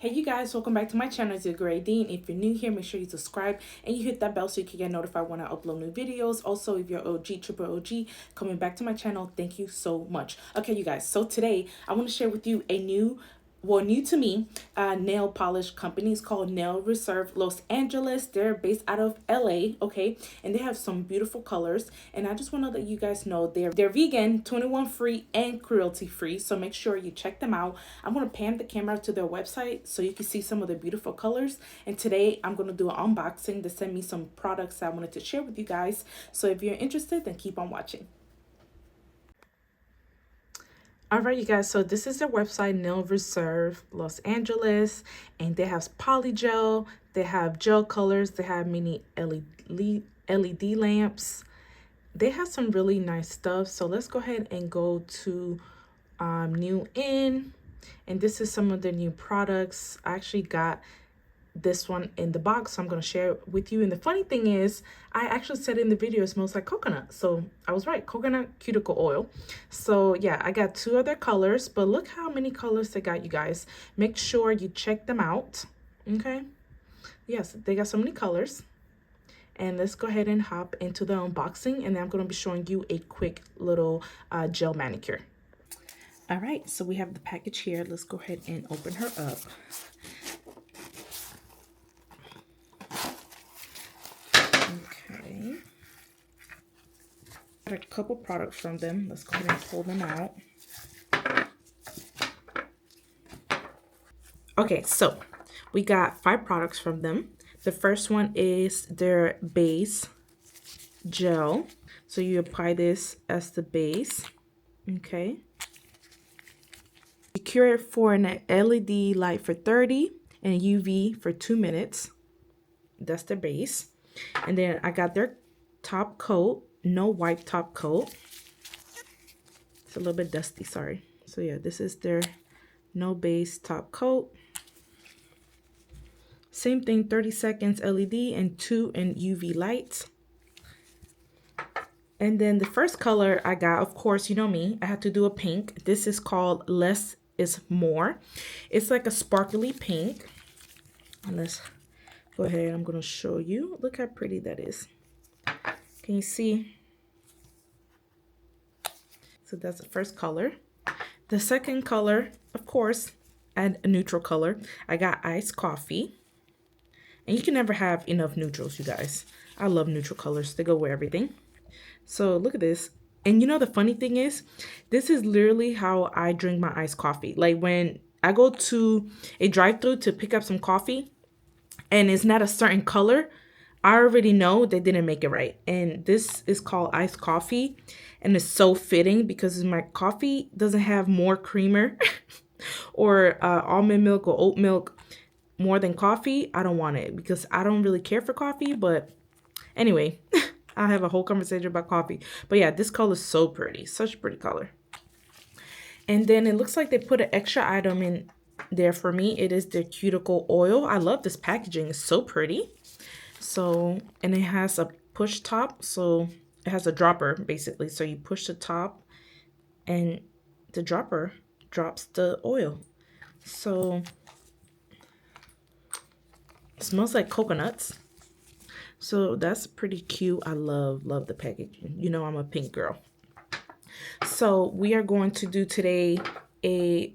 Hey you guys, welcome back to my channel. It's your girl Adine. If you're new here, make sure you subscribe and you hit that bell so you can get notified when I upload new videos. Also, if you're OG, triple OG, coming back to my channel, thank you so much. Okay, you guys, so today I want to share with you a new to me, nail polish company. It's called NailReserve Los Angeles. They're based out of LA, okay? And they have some beautiful colors. And I just want to let you guys know they're vegan, 21 free, and cruelty free. So make sure you check them out. I'm going to pan the camera to their website so you can see some of the beautiful colors. And today I'm going to do an unboxing to send me some products I wanted to share with you guys. So if you're interested, then keep on watching. All right, you guys, so this is their website, NailReserve Los Angeles, and they have polygel, they have gel colors, they have mini LED lamps. They have some really nice stuff. So let's go ahead and go to new in, and this is some of the new products. I actually got this one in the box, so I'm going to share it with you. And the funny thing is, I actually said in the video it smells like coconut, so I was right. Coconut cuticle oil. So yeah, I got two other colors, but look how many colors they got, you guys. Make sure you check them out. Okay, yes, they got so many colors. And let's go ahead and hop into the unboxing, and then I'm going to be showing you a quick little gel manicure. All right, so we have the package here. Let's go ahead and open her up. Okay, got a couple products from them. Let's go ahead and pull them out. Okay, so we got 5 products from them. The first one is their base gel. So you apply this as the base. Okay. You cure it for an LED light for 30 and UV for 2 minutes. That's the base. And then I got their top coat, no wipe top coat. It's a little bit dusty, sorry. So yeah, this is their no base top coat. Same thing, 30 seconds LED and 2 in UV lights. And then the first color I got, of course, you know me, I had to do a pink. This is called Less is More. It's like a sparkly pink. And let's go ahead, I'm gonna show you. Look how pretty that is. Can you see? So that's the first color. The second color, of course, add a neutral color. I got iced coffee. And you can never have enough neutrals, you guys. I love neutral colors. They go with everything. So look at this. And you know the funny thing is, this is literally how I drink my iced coffee. Like when I go to a drive-thru to pick up some coffee and it's not a certain color, I already know they didn't make it right. And this is called iced coffee. And it's so fitting because my coffee doesn't have more creamer or almond milk or oat milk more than coffee. I don't want it because I don't really care for coffee. But anyway, I'll have a whole conversation about coffee. But yeah, this color is so pretty. Such a pretty color. And then it looks like they put an extra item in there for me. It is the cuticle oil. I love this packaging. It's so pretty. So, and it has a push top. So it has a dropper basically. So you push the top and the dropper drops the oil. So it smells like coconuts. So that's pretty cute. I love the packaging. You know I'm a pink girl. So we are going to do today a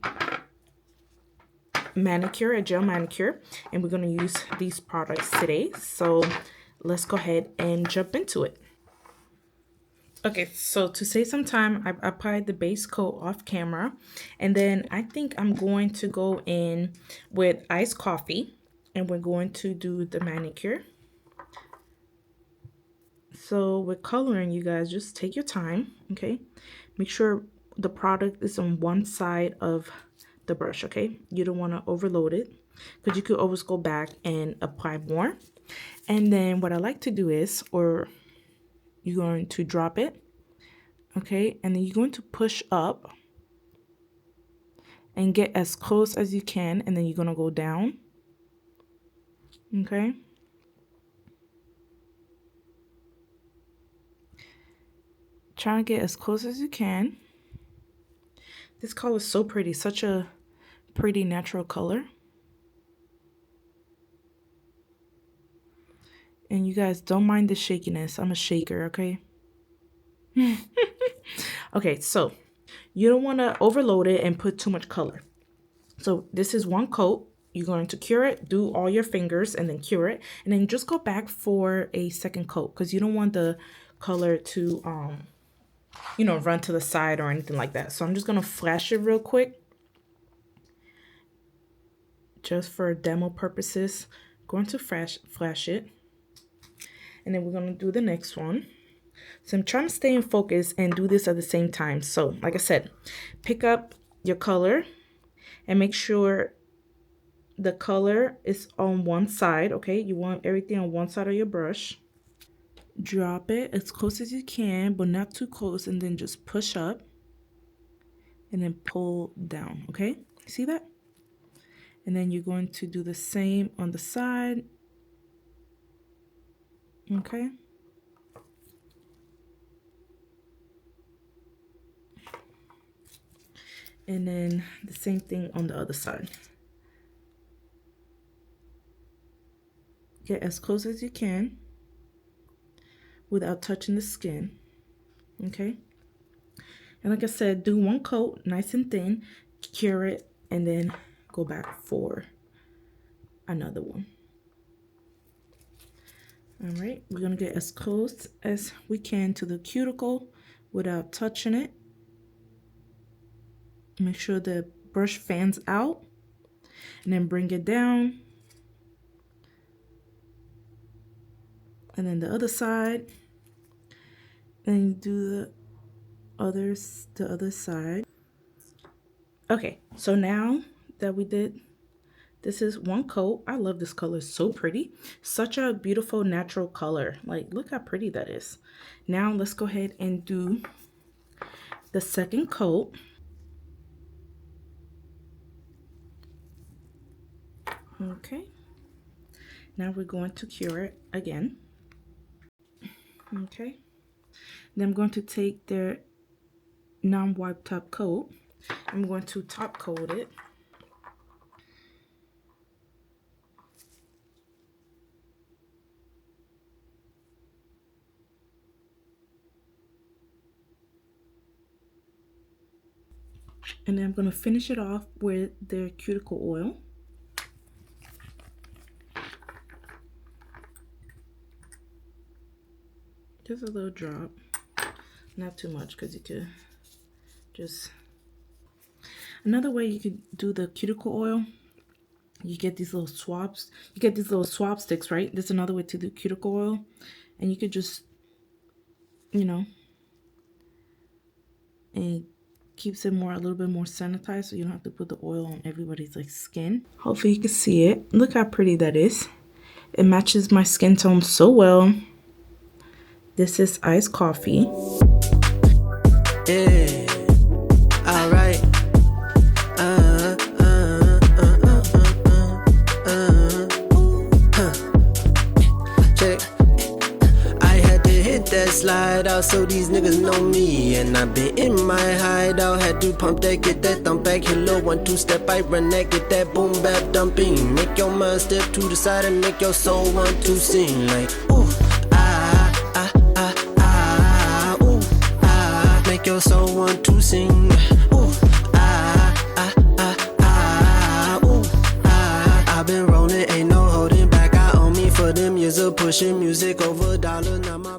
manicure, a gel manicure, and we're going to use these products today. So let's go ahead and jump into it. Okay, so to save some time, I applied the base coat off camera, and then I think I'm going to go in with iced coffee, and we're going to do the manicure. So with coloring, you guys, just take your time, okay? Make sure the product is on one side of the brush, okay? You don't want to overload it because you could always go back and apply more. And then what I like to do is, or you're going to drop it, okay? And then you're going to push up and get as close as you can, and then you're going to go down, okay? Try to get as close as you can. This color is so pretty, such a pretty natural color. And you guys don't mind the shakiness. I'm a shaker, okay? Okay, so you don't want to overload it and put too much color. So this is one coat. You're going to cure it, do all your fingers, and then cure it. And then just go back for a second coat because you don't want the color to, you know, run to the side or anything like that. So I'm just going to flash it real quick. Just for demo purposes. Going to flash it. And then we're going to do the next one. So I'm trying to stay in focus and do this at the same time. So like I said, pick up your color and make sure the color is on one side, okay? You want everything on one side of your brush. Drop it as close as you can, but not too close, and then just push up and then pull down, okay? See that? And then you're going to do the same on the side, okay? And then the same thing on the other side. Get as close as you can without touching the skin, okay? And like I said, do one coat, nice and thin, cure it, and then go back for another one. All right, we're gonna get as close as we can to the cuticle without touching it. Make sure the brush fans out, and then bring it down. And then the other side, and you do the other side. Okay, so now that we did, this is one coat. I love this color, it's so pretty. Such a beautiful natural color. Like, look how pretty that is. Now let's go ahead and do the second coat. Okay, now we're going to cure it again. Okay, then I'm going to take the non-wipe top coat. I'm going to top coat it. And then I'm going to finish it off with the cuticle oil. Just a little drop, not too much, because you could just... Another way you could do the cuticle oil, you get these little swabs. You get these little swab sticks, right? That's another way to do cuticle oil. And you could just, you know, and it keeps it a little bit more sanitized, so you don't have to put the oil on everybody's like skin. Hopefully you can see it. Look how pretty that is. It matches my skin tone so well. This is iced coffee. Yeah, all right. Check. I had to hit that slide out so these niggas know me. And I been in my hideout, had to pump that, get that thump back. Hit low 1-2 step, I run that, get that boom bap dumping. Make your mind step to the side and make your soul want to sing like ooh. Your soul want to sing. Ooh, ooh, I've been rolling, ain't no holding back. I owe me for them years of pushing music over dollar. Now my